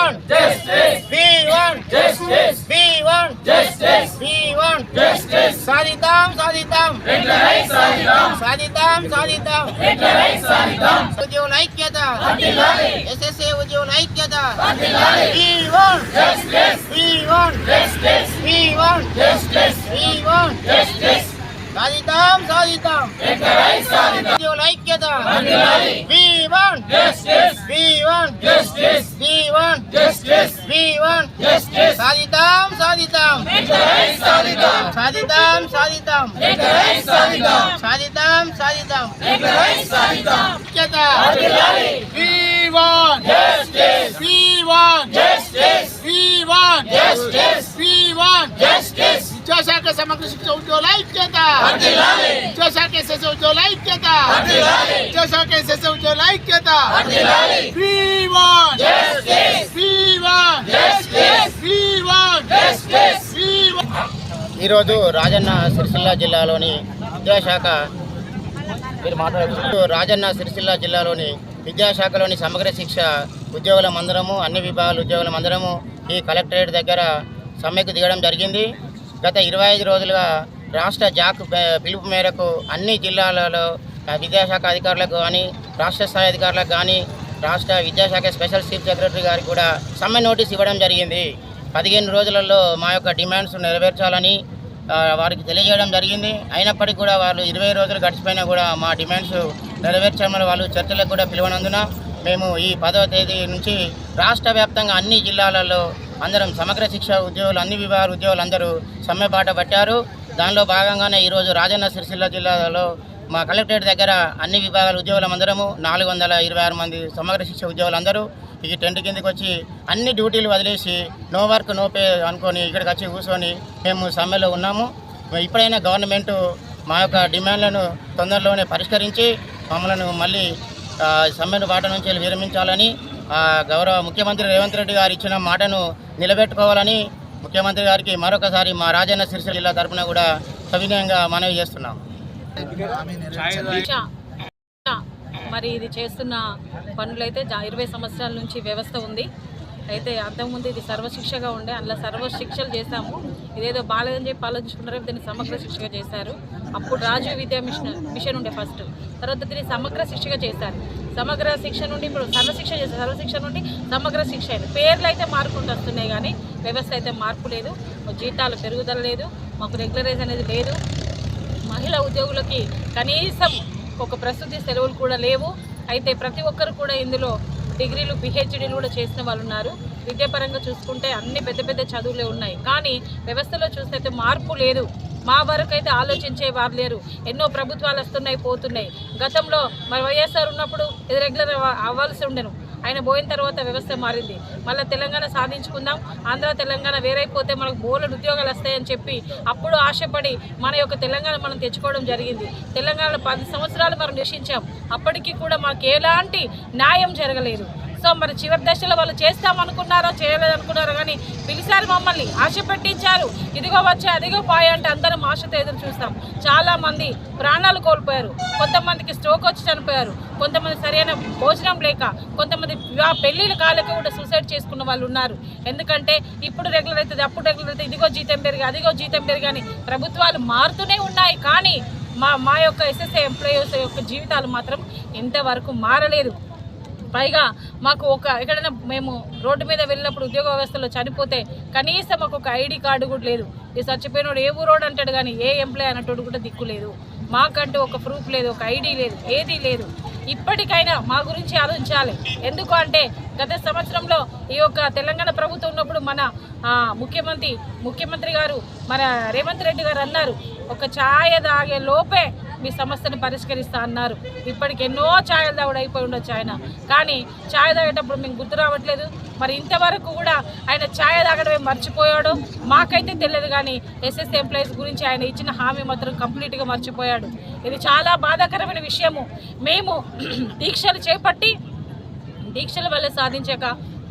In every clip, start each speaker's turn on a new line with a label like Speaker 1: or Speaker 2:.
Speaker 1: want justice. We want justice. We want justice. We want justice. సాధిద్దాం సాధిద్దాం regularise సాధిద్దాం సాధిద్దాం సాధిద్దాం రెగ్యులరైజ్ సాధిద్దాం ఉద్యోగుల ఐక్యత వర్ధిల్లాలి ఎస్ఎస్ఏ ఉద్యోగుల ఐక్యత వర్ధిల్లాలి We want justice. We want justice. We want justice. We want justice. సాధిద్దాం సాధిద్దాం రెగ్యులరైజ్ సాధిద్దాం ఉద్యోగుల ఐక్యత వర్ధిల్లాలి We want justice. We want justice. We want justice. We want justice. సాధిద్దాం సాధిద్దాం రెగ్యులరైజ్ సాధిద్దాం సాధిద్దాం సాధిద్దాం రెగ్యులరైజ్ సాధిద్దాం సాధిద్దాం సాధిద్దాం రెగ్యులరైజ్ సాధిద్దాం ఐక్యత వర్ధిల్లాలి We want justice. We want justice. We want justice. We want justice. విద్యాశాఖ సమగ్ర శిక్ష ఉద్యోగుల ఐక్యత వర్ధిల్లాలి విద్యాశాఖ ఎస్ఎస్ఏ ఉద్యోగుల ఐక్యత వర్ధిల్లాలి విద్యాశాఖ ఎస్ఎస్ఏ ఉద్యోగుల ఐక్యత వర్ధిల్లాలి We want justice. We want justice. We want justice. We want ఈరోజు రాజన్న సిరిసిల్ల జిల్లాలోని విద్యాశాఖ రాజన్న సిరిసిల్ల జిల్లాలోని విద్యాశాఖలోని సమగ్ర శిక్ష ఉద్యోగులమందరము అన్ని విభాగాల ఉద్యోగులమందరము ఈ కలెక్టరేట్ దగ్గర సమ్మెకు దిగడం జరిగింది. గత 25 రోజులుగా రాష్ట్ర జాక్ పిలుపు మేరకు అన్ని జిల్లాలలో విద్యాశాఖ అధికారులకు కానీ రాష్ట్ర స్థాయి అధికారులకు కానీ రాష్ట్ర విద్యాశాఖ స్పెషల్ చీఫ్ సెక్రటరీ గారికి కూడా సమ్మె నోటీస్ ఇవ్వడం జరిగింది. 15 రోజులలో మా యొక్క డిమాండ్స్ నెరవేర్చాలని వారికి తెలియజేయడం జరిగింది. అయినప్పటికీ కూడా వాళ్ళు 20 రోజులు గడిచిపోయినా కూడా మా డిమాండ్స్ నెరవేర్చమని వాళ్ళు చర్చలకు కూడా పిలువనందున మేము ఈ 10వ తేదీ నుంచి రాష్ట్ర వ్యాప్తంగా అన్ని జిల్లాలలో అందరం సమగ్ర శిక్ష ఉద్యోగులు అన్ని విభాగాల ఉద్యోగులు అందరూ సమ్మె బాట పట్టారు. దానిలో భాగంగానే ఈరోజు రాజన్న సిరిసిల్ల జిల్లాలో మా కలెక్టరేట్ దగ్గర అన్ని విభాగాల ఉద్యోగులందరము 426 మంది సమగ్ర శిక్ష ఉద్యోగులందరూ ఈ టెంట్ కిందకి వచ్చి అన్ని డ్యూటీలు వదిలేసి నో వర్క్ నో పే అనుకొని ఇక్కడికి వచ్చి కూర్చొని మేము సమ్మెలో ఉన్నాము. ఇప్పుడైనా గవర్నమెంట్ మా యొక్క డిమాండ్లను తొందరలోనే పరిష్కరించి మమ్మల్ని మళ్ళీ సమ్మెను బాట నుంచి విరమించాలని గౌరవ ముఖ్యమంత్రి రేవంత్ రెడ్డి గారు ఇచ్చిన మాటను నిలబెట్టుకోవాలని ముఖ్యమంత్రి గారికి మరొకసారి మా రాజన్న సిరిసిల్ల జిల్లా తరఫున కూడా సవినయంగా మనవి చేస్తున్నాం.
Speaker 2: మరి ఇది చేస్తున్న పనులైతే 20 సంవత్సరాల నుంచి వ్యవస్థ ఉంది. అయితే అంతకుముందు ఇది సర్వశిక్షగా ఉండే, అందులో సర్వశిక్షలు చేశాము. ఇదేదో బాలేదని చెప్పి ఆలోచించుకున్నారు, దీన్ని సమగ్ర శిక్షగా చేశారు. అప్పుడు రాజీవ్ విద్యా మిషన్ ఉండే ఫస్ట్, తర్వాత దీన్ని సమగ్ర శిక్షగా చేశారు. సమగ్ర శిక్ష నుండి ఇప్పుడు సర్వశిక్ష చేశారు, సర్వశిక్ష నుండి సమగ్ర శిక్ష అయింది. పేర్లు అయితే మార్పులు వస్తున్నాయి కానీ వ్యవస్థ అయితే మార్పు లేదు. జీతాలు పెరుగుదల లేదు, మాకు రెగ్యులరైజ్ అనేది లేదు. మహిళా ఉద్యోగులకి కనీసం ఒక ప్రస్తుతి సెలవులు కూడా లేవు. అయితే ప్రతి ఒక్కరు కూడా ఇందులో డిగ్రీలు పిహెచ్డీలు కూడా చేసిన వాళ్ళు ఉన్నారు. విద్యాపరంగా చూసుకుంటే అన్ని పెద్ద పెద్ద చదువులే ఉన్నాయి, కానీ వ్యవస్థలో చూస్తే మార్పు లేదు. మా వరకు అయితే ఆలోచించే వారు లేరు. ఎన్నో ప్రభుత్వాలు వస్తున్నాయి పోతున్నాయి. గతంలో మరి వైఎస్ఆర్ ఉన్నప్పుడు ఇది రెగ్యులర్ అవ్వాల్సి ఉండను, ఆయన పోయిన తర్వాత వ్యవస్థ మారింది. మళ్ళీ తెలంగాణ సాధించుకుందాం, ఆంధ్ర తెలంగాణ వేరైపోతే మనకు బోలెడు ఉద్యోగాలు వస్తాయని చెప్పి అప్పుడు ఆశపడి మన యొక్క తెలంగాణ మనం తెచ్చుకోవడం జరిగింది. తెలంగాణలో 10 సంవత్సరాలు మనం నివసించాం, అప్పటికీ కూడా మాకు ఎలాంటి న్యాయం జరగలేదు. సో మరి చివరి దశలో వాళ్ళు చేస్తామనుకున్నారో చేయలేదనుకున్నారో కానీ పిలిచారు, మమ్మల్ని ఆశ పెట్టించారు. ఇదిగో వచ్చే అదిగో పాయ అంటే అందరం ఆశతో ఎదురు చూస్తాం. చాలామంది ప్రాణాలు కోల్పోయారు, కొంతమందికి స్ట్రోక్ వచ్చి చనిపోయారు, కొంతమంది సరైన భోజనం లేక, కొంతమంది పెళ్ళిళ్ళ కాళ్ళకి కూడా సూసైడ్ చేసుకున్న వాళ్ళు ఉన్నారు. ఎందుకంటే ఇప్పుడు రెగ్యులర్ అవుతుంది, అప్పుడు రెగ్యులర్ అవుతుంది, ఇదిగో జీతం పెరిగి అదిగో జీతం పెరిగి అని ప్రభుత్వాలు మారుతూనే ఉన్నాయి. కానీ మా యొక్క ఎస్ఎస్ఏ ఎంప్లాయీస్ యొక్క జీవితాలు మాత్రం ఇంతవరకు మారలేదు. పైగా మాకు ఎక్కడైనా మేము రోడ్డు మీద వెళ్ళినప్పుడు ఉద్యోగ వ్యవస్థలో చనిపోతే కనీసం మాకు ఒక ఐడి కార్డు కూడా లేదు. ఈ చచ్చిపోయినోడు ఏ ఊరోడు అంటాడు కానీ ఏ ఎంప్లాయ్ అన్నట్టు కూడా దిక్కు లేదు. మాకంటూ ఒక ప్రూఫ్ లేదు, ఒక ఐడి లేదు, ఏదీ లేదు. ఇప్పటికైనా మా గురించి ఆలోచించాలి. ఎందుకు అంటే గత సంవత్సరంలో ఈ యొక్క తెలంగాణ ప్రభుత్వం ఉన్నప్పుడు మన ముఖ్యమంత్రి గారు మన రేవంత్ రెడ్డి గారు అన్నారు, ఒక ఛాయ తాగే లోపే మీ సమస్యను పరిష్కరిస్తా అన్నారు. ఇప్పటికి ఎన్నో ఛాయలు తాగుడు అయిపోయి ఉండొచ్చు ఆయన, కానీ ఛాయ్ తాగేటప్పుడు మేము గుర్తు రావట్లేదు. మరి ఇంతవరకు కూడా ఆయన ఛాయ్ తాగడమే మర్చిపోయాడు, మాకైతే తెలియదు. కానీ ఎస్ఎస్సీ ఎంప్లాయీస్ గురించి ఆయన ఇచ్చిన హామీ మాత్రం కంప్లీట్గా మర్చిపోయాడు. ఇది చాలా బాధాకరమైన విషయము. మేము దీక్షలు చేపట్టి దీక్షల వల్ల సాధించాక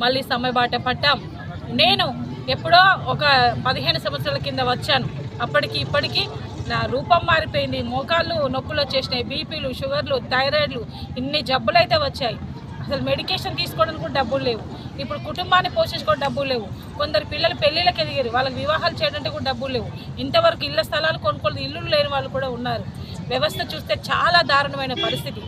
Speaker 2: మళ్ళీ సమయబాట పట్టాం. నేను ఎప్పుడో ఒక 15 సంవత్సరాల కింద వచ్చాను, అప్పటికి ఇప్పటికీ నా రూపం మారిపోయింది. మోకాళ్ళు నొప్పులు వచ్చేసినాయి, బీపీలు, షుగర్లు, థైరాయిడ్లు, ఇన్ని జబ్బులు అయితే వచ్చాయి. అసలు మెడికేషన్ తీసుకోవడానికి కూడా డబ్బులు లేవు. ఇప్పుడు కుటుంబాన్ని పోషించుకోవడం డబ్బులు లేవు. కొందరు పిల్లలు పెళ్ళిళ్ళకి ఎదిగారు, వాళ్ళకి వివాహాలు చేయడానికి కూడా డబ్బులు లేవు. ఇంతవరకు ఇళ్ల స్థలాలు కొనుక్కోలేదు, ఇల్లు లేని వాళ్ళు కూడా ఉన్నారు. వ్యవస్థ చూస్తే చాలా దారుణమైన పరిస్థితి.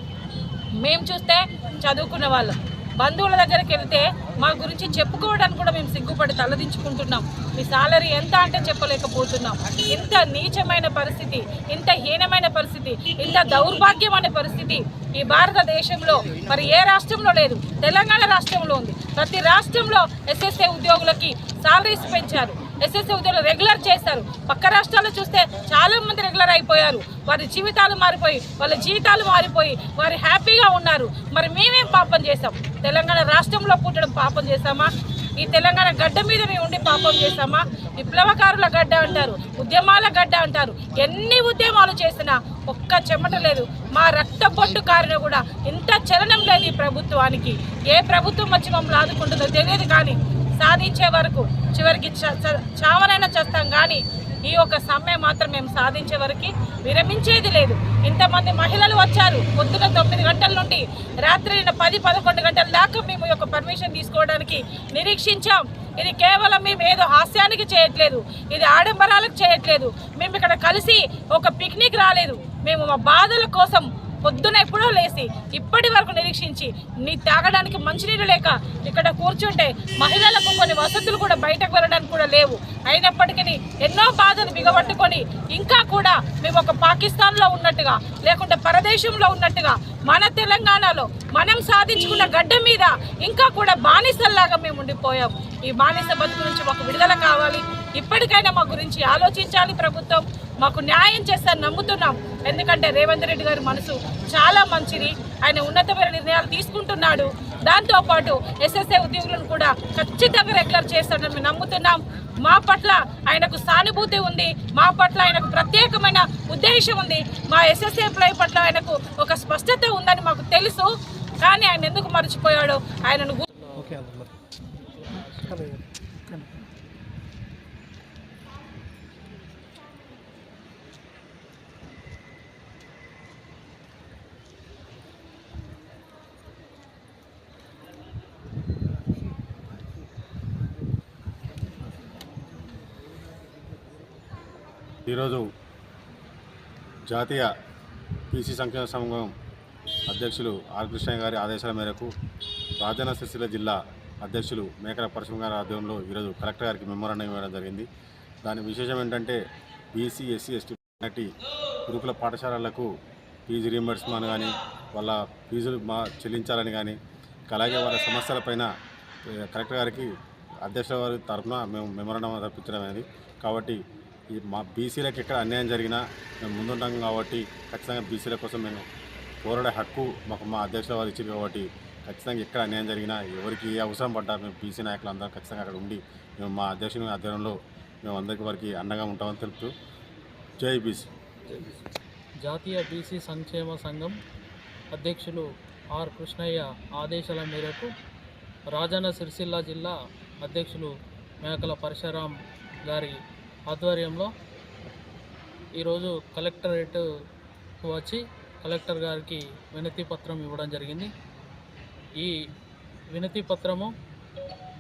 Speaker 2: మేము చూస్తే చదువుకున్న వాళ్ళం, బంధువుల దగ్గరికి వెళ్తే మా గురించి చెప్పుకోవడానికి కూడా మేము సిగ్గుపడి తలదించుకుంటున్నాం. మీ సాలరీ ఎంత అంటే చెప్పలేకపోతున్నాం. ఇంత నీచమైన పరిస్థితి, ఇంత హీనమైన పరిస్థితి, ఇంత దౌర్భాగ్యమైన పరిస్థితి ఈ భారతదేశంలో మరి ఏ రాష్ట్రంలో లేదు. తెలంగాణ రాష్ట్రంలో ఉంది. ప్రతి రాష్ట్రంలో ఎస్ఎస్ఏ ఉద్యోగులకి సాలరీస్ పెంచారు, ఎస్ఎస్ఏ ఉద్యోగులు రెగ్యులర్ చేస్తారు. పక్క రాష్ట్రాల్లో చూస్తే చాలా మంది రెగ్యులర్ అయిపోయారు. వారి జీవితాలు మారిపోయి, వాళ్ళ జీవితాలు మారిపోయి వారు హ్యాపీగా ఉన్నారు. మరి మేమేం పాపం చేస్తాం? తెలంగాణ రాష్ట్రంలో పుట్టడం పాపం చేస్తామా? ఈ తెలంగాణ గడ్డ మీద మేము ఉండి పాపం చేస్తామా? విప్లవకారుల గడ్డ అంటారు, ఉద్యమాల గడ్డ అంటారు. ఎన్ని ఉద్యమాలు చేసినా ఒక్క చెమట లేదు. మా రక్త బొట్టు కారిన కూడా ఇంత చలనం లేదు ఈ ప్రభుత్వానికి. ఏ ప్రభుత్వం వచ్చి మమ్మల్ని ఆదుకుంటుందో తెలియదు, కానీ సాధించే వరకు చివరికి చావనైనా చేస్తాం. కానీ ఈ యొక్క సమ్మె మాత్రం మేము సాధించే వరకు విరమించేది లేదు. ఇంతమంది మహిళలు వచ్చారు. పొద్దున 9 గంటల నుండి రాత్రి 10-11 గంటల దాకా మేము ఈ యొక్క పర్మిషన్ తీసుకోవడానికి నిరీక్షించాం. ఇది కేవలం మేము ఏదో హాస్యానికి చేయట్లేదు, ఇది ఆడంబరాలకు చేయట్లేదు. మేము ఇక్కడ కలిసి ఒక పిక్నిక్ రాలేదు. మేము మా బాధల కోసం పొద్దున ఎప్పుడో లేచి ఇప్పటి వరకు నిరీక్షించి తాగడానికి మంచినీళ్ళు లేక ఇక్కడ కూర్చుంటే మహిళలకు కొన్ని వసతులు కూడా బయటకు వెళ్ళడానికి కూడా లేవు. అయినప్పటికీ ఎన్నో బాధలు బిగబట్టుకొని ఇంకా కూడా మేము ఒక పాకిస్తాన్లో ఉన్నట్టుగా, లేకుంటే పరదేశంలో ఉన్నట్టుగా మన తెలంగాణలో మనం సాధించుకున్న గడ్డ మీద ఇంకా కూడా బానిసల్లాగా మేము ఉండిపోయాం. ఈ బానిస బతుకు నుంచి మాకు విడుదల కావాలి. ఇప్పటికైనా మా గురించి ఆలోచించాలి ప్రభుత్వం. మాకు న్యాయం చేస్తారని నమ్ముతున్నాం. ఎందుకంటే రేవంత్ రెడ్డి గారి మనసు చాలా మంచిది. ఆయన ఉన్నతమైన నిర్ణయాలు తీసుకుంటున్నాడు. దాంతోపాటు ఎస్ఎస్ఏ ఉద్యోగులను కూడా ఖచ్చితంగా రెగ్యులర్ చేస్తాడని మేము నమ్ముతున్నాం. మా పట్ల ఆయనకు సానుభూతి ఉంది, మా పట్ల ఆయనకు ప్రత్యేకమైన ఉద్దేశం ఉంది. మా ఎస్ఎస్ఏ ఎంప్లాయీ పట్ల ఆయనకు ఒక స్పష్టత ఉందని మాకు తెలుసు. కానీ ఆయన ఎందుకు మర్చిపోయాడో ఆయనను
Speaker 3: ఈరోజు జాతీయ బీసీ సంక్షేమ సంఘం అధ్యక్షులు ఆర్ కృష్ణయ్య గారి ఆదేశాల మేరకు రాజన్న సిరిసిల్ల జిల్లా అధ్యక్షులు మేకల పరశురామ్ గారి ఆధ్వర్యంలో ఈరోజు కలెక్టర్ గారికి మెమోరాండం ఇవ్వడం జరిగింది. దాని విశేషం ఏంటంటే బీసీ, ఎస్సీ, ఎస్టీ మైనారిటీ గురుకుల పాఠశాలలకు ఫీజు రీయింబర్స్మెంట్ కానీ, వాళ్ళ ఫీజులు చెల్లించాలని కానీ, అలాగే వాళ్ళ సమస్యలపైన కలెక్టర్ గారికి అధ్యక్షుల వారి తరఫున మేము మెమోరాండం రప్పించడం అనేది. కాబట్టి ఈ మా బీసీలకు ఎక్కడ అన్యాయం జరిగినా మేము ముందుంటాం కాబట్టి ఖచ్చితంగా బీసీల కోసం మేము పోరాడే హక్కు మాకు మా అధ్యక్షుల వారు ఇచ్చింది. కాబట్టి ఖచ్చితంగా ఎక్కడ అన్యాయం జరిగినా, ఎవరికి ఏ అవసరం పడ్డా మేము బీసీ నాయకులు అందరం ఖచ్చితంగా అక్కడ ఉండి మేము మా అధ్యక్షుని ఆధ్వర్యంలో మేము అందరికీ వారికి అండగా ఉంటామని తెలుపుతూ జై బీసీ.
Speaker 4: జాతీయ బీసీ సంక్షేమ సంఘం అధ్యక్షులు ఆర్ కృష్ణయ్య ఆదేశాల మేరకు రాజన్న సిరిసిల్ల జిల్లా అధ్యక్షులు మేకల పరశురామ్ గారి ఆధ్వర్యంలో ఈరోజు కలెక్టరేట్ వచ్చి కలెక్టర్ గారికి వినతి పత్రం ఇవ్వడం జరిగింది. ఈ వినతి పత్రము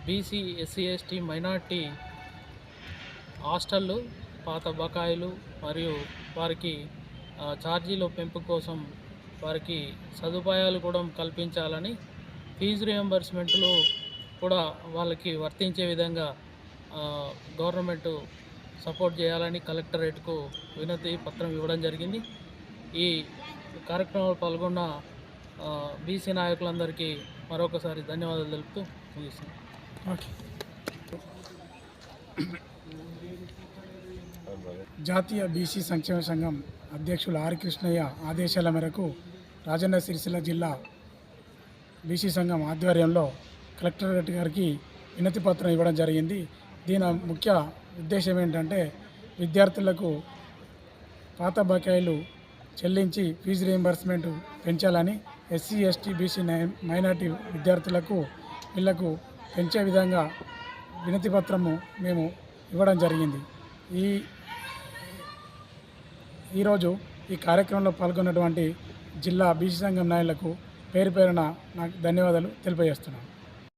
Speaker 4: బీసీ, ఎస్సీ, ఎస్టీ, మైనార్టీ హాస్టళ్ళు పాత బకాయిలు మరియు వారికి ఛార్జీల పెంపు కోసం వారికి సదుపాయాలు కూడా కల్పించాలని, ఫీజు రియంబర్స్మెంట్లు కూడా వాళ్ళకి వర్తించే విధంగా గవర్నమెంట్ సపోర్ట్ చేయాలని కలెక్టరేట్కు వినతి పత్రం ఇవ్వడం జరిగింది. ఈ కార్యక్రమంలో పాల్గొన్న బీసీ నాయకులందరికీ మరొకసారి ధన్యవాదాలు తెలుపుతూ ముగిస్తున్నాను.
Speaker 5: జాతీయ బీసీ సంక్షేమ సంఘం అధ్యక్షులు ఆర్ కృష్ణయ్య ఆదేశాల మేరకు రాజన్న సిరిసిల్ల జిల్లా బీసీ సంఘం ఆధ్వర్యంలో కలెక్టరేట్ గారికి వినతి పత్రం ఇవ్వడం జరిగింది. దీని ముఖ్య ఉద్దేశం ఏంటంటే విద్యార్థులకు పాత బకాయిలు చెల్లించి ఫీజు రీయింబర్స్మెంట్ పెంచాలని, ఎస్సీ, ఎస్టీ, బీసీ, మైనార్టీ విద్యార్థులకు వీళ్లకు పెంచే విధంగా వినతి పత్రము మేము ఇవ్వడం జరిగింది. ఈరోజు ఈ కార్యక్రమంలో పాల్గొన్నటువంటి జిల్లా బీసీ సంఘం నాయకులకు పేరు పేరున నాకు ధన్యవాదాలు తెలియజేస్తున్నాను.